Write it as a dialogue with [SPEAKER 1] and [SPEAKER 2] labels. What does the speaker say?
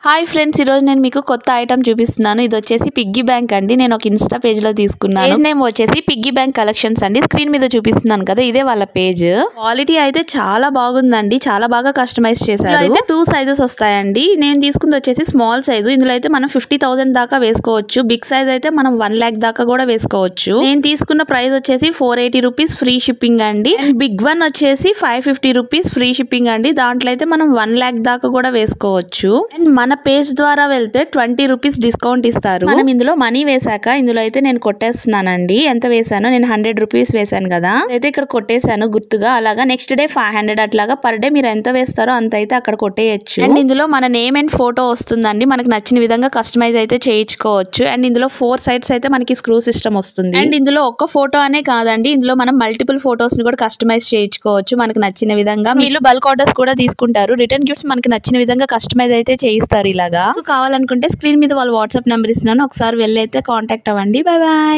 [SPEAKER 1] Hi friends, ఈరోజు నేను మీకు కొత్త ఐటమ్ చూపిస్తున్నాను. ఇది వచ్చేసి పిగ్గీ బ్యాంక్ అండి. నేను ఒక ఇన్స్టా పేజ్ లో తీసుకున్నాను. పేజ్ నేమ్ వచ్చేసి పిగ్గీ బ్యాంక్ కలెక్షన్స్ అండి. స్క్రీన్ మీద చూపిస్తున్నాను కదా, ఇదే వాళ్ళ పేజ్. క్వాలిటీ అయితే చాలా బాగుందండి, చాలా బాగా కస్టమైజ్ చేశారు. అయితే 2 సైజెస్ వస్తాయండి. నేను తీసుకుంది వచ్చేసి స్మాల్ సైజు. ఇందులో అయితే మనం 50,000 దాకా వేసుకోవచ్చు. బిగ్ సైజ్ అయితే మనం 1 lakh దాకా కూడా వేసుకోవచ్చు. నేను తీసుకున్న ప్రైస్ వచ్చేసి 480 రూపీస్ ఫ్రీ షిప్పింగ్ అండి. అండ్ బిగ్ వన్ వచ్చేసి 550 రూపీస్ ఫ్రీ షిప్పింగ్ అండి. దాంట్లో అయితే మనం 1 lakh దాకా కూడా వేసుకోవచ్చు. అండ్ మన పేజ్ ద్వారా వెళ్తే 20 రూపీస్ డిస్కౌంట్ ఇస్తారు. మనం ఇందులో మనీ వేసాక ఇందులో అయితే నేను కొట్టేస్తున్నానండి. ఎంత వేసానో, నేను 100 రూపీస్ వేసాను కదా, అయితే ఇక్కడ కొట్టేశాను గుర్తుగా. అలాగా నెక్స్ట్ డే 500 అట్లాగా పర్ డే మీరు ఎంత వేస్తారో అంత అయితే అక్కడ కొట్టేయచ్చు. అండ్ ఇందులో మన నేమ్ అండ్ ఫోటో వస్తుందండి. మనకు నచ్చిన విధంగా కస్టమైజ్ అయితే చేయించుకోవచ్చు. అండ్ ఇందులో 4 సైడ్స్ అయితే మనకి స్క్రూ సిస్టమ్ వస్తుంది. అండ్ ఇందులో ఒక్క ఫోటో అనే కాదండి, ఇందులో మనం మల్టిపుల్ ఫోటోస్ ని కూడా కస్టమైజ్ చేయించుకోవచ్చు మనకు నచ్చిన విధంగా. వీళ్ళు బల్క్ ఆర్డర్స్ కూడా తీసుకుంటారు. రిటర్న్ గిఫ్ట్స్ మనకి నచ్చిన విధంగా కస్టమైజ్ అయితే చేయిస్తారు. ఇలాగా కావాలనుకుంటే స్క్రీన్ మీద వాళ్ళ వాట్సాప్ నెంబర్ ఇస్తున్నాను, ఒకసారి వెళ్ళి అయితే కాంటాక్ట్ అవ్వండి. Bye bye.